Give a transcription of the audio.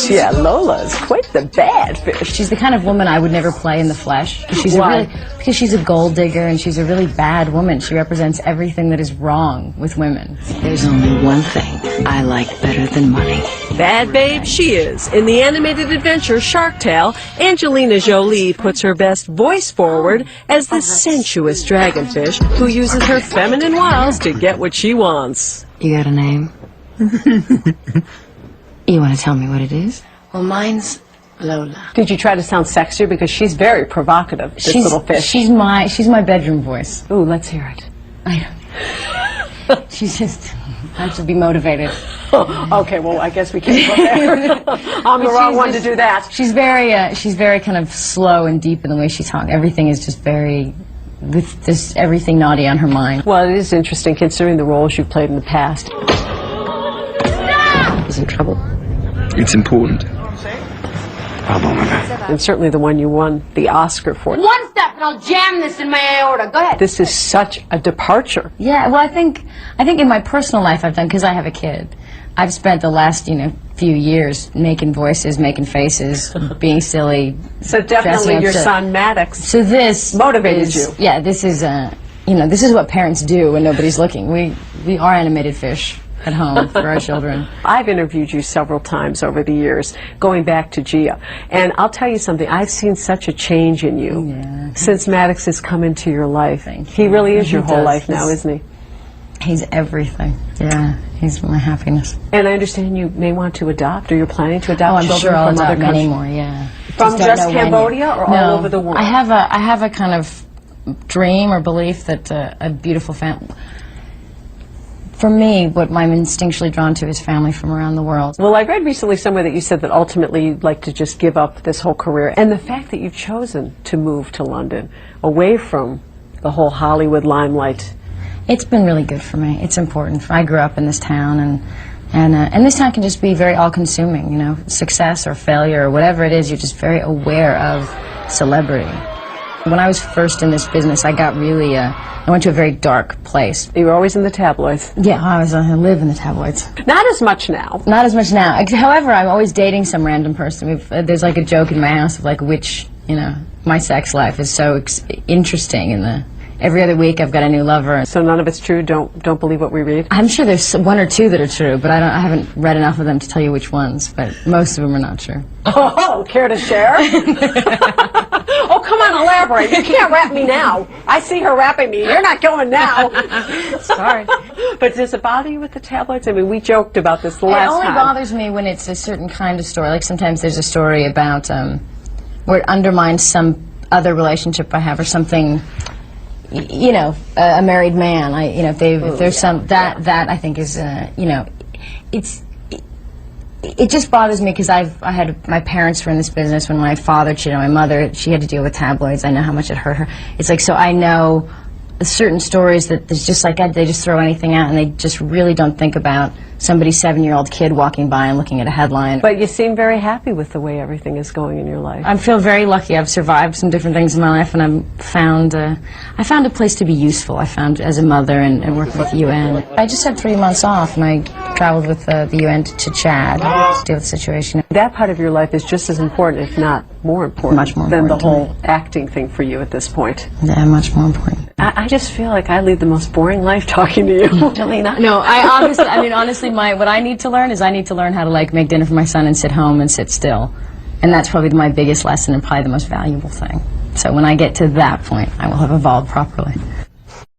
Yeah, Lola's quite the bad fish. She's the kind of woman I would never play in the flesh. Because she's a gold digger and she's a really bad woman. She represents everything that is wrong with women. There's only one thing I like better than money. Bad babe she is. In the animated adventure Shark Tale, Angelina Jolie puts her best voice forward as the sensuous dragonfish who uses her feminine wiles to get what she wants. You got a name? You want to tell me what it is? Well, mine's Lola. Did you try to sound sexier? Because she's very provocative, this little fish. She's my bedroom voice. Ooh, let's hear it. I don't. She's just, I have to be motivated. Okay, well, I guess we can't go there. I'm the wrong one to do that. She's very kind of slow and deep in the way she talks. Everything is just very, with this, everything naughty on her mind. Well, it is interesting considering the roles you've played in the past. He's in trouble. It's important. And certainly the one you won the Oscar for. One step and I'll jam this in my aorta. Go ahead. This is such a departure. Yeah, well, I think in my personal life I've done, because I have a kid, I've spent the last, few years making voices, making faces, being silly. So definitely your son Maddox. So this motivated you. Yeah, this is this is what parents do when nobody's looking. We are animated fish at home for our children. I've interviewed you several times over the years, going back to Gia, and I'll tell you something, I've seen such a change in you since Maddox has come into your life. He really is your whole life now, isn't he? He's everything. Yeah, he's my happiness. And I understand you may want to adopt, or you're planning to adopt I'm children sure I'll from other adopt countries. many more, yeah. From just Cambodia or all over the world? I have a kind of dream or belief that a beautiful family. For me, what I'm instinctually drawn to is family from around the world. Well, I read recently somewhere that you said that ultimately you'd like to just give up this whole career. And the fact that you've chosen to move to London, away from the whole Hollywood limelight. It's been really good for me. It's important. I grew up in this town, and this town can just be very all-consuming, success or failure or whatever it is, you're just very aware of celebrity. When I was first in this business, I got really, I went to a very dark place. You were always in the tabloids. Yeah, I live in the tabloids. Not as much now. Not as much now. However, I'm always dating some random person. There's like a joke in my house of like which, my sex life is so interesting in the... Every other week I've got a new lover. So none of it's true? Don't believe what we read? I'm sure there's one or two that are true, but I haven't read enough of them to tell you which ones, but most of them are not true. Oh, care to share? Oh, come on, elaborate. You can't rap me now. I see her rapping me. You're not going now. Sorry. But does it bother you with the tabloids? I mean, we joked about this the last time. It only bothers me when it's a certain kind of story. Like sometimes there's a story about where it undermines some other relationship I have or something... a married man. If there's that I think is, it just bothers me because I had my parents were in this business when my father cheated on my mother. She had to deal with tabloids. I know how much it hurt her. It's like so I know certain stories that there's just like they just throw anything out and they just really don't think about somebody's 7-year-old kid walking by and looking at a headline. But you seem very happy with the way everything is going in your life. I feel very lucky. I've survived some different things in my life, and I found a place to be useful. I found as a mother and working with the UN. I just had 3 months off, and I traveled with the UN to Chad to deal with the situation. That part of your life is just as important, if not more important, much more than important the whole acting thing for you at this point. Yeah, much more important. I just feel like I lead the most boring life talking to you. Angelina. No, honestly, what I need to learn is I need to learn how to make dinner for my son and sit home and sit still. And that's probably my biggest lesson and probably the most valuable thing. So when I get to that point, I will have evolved properly.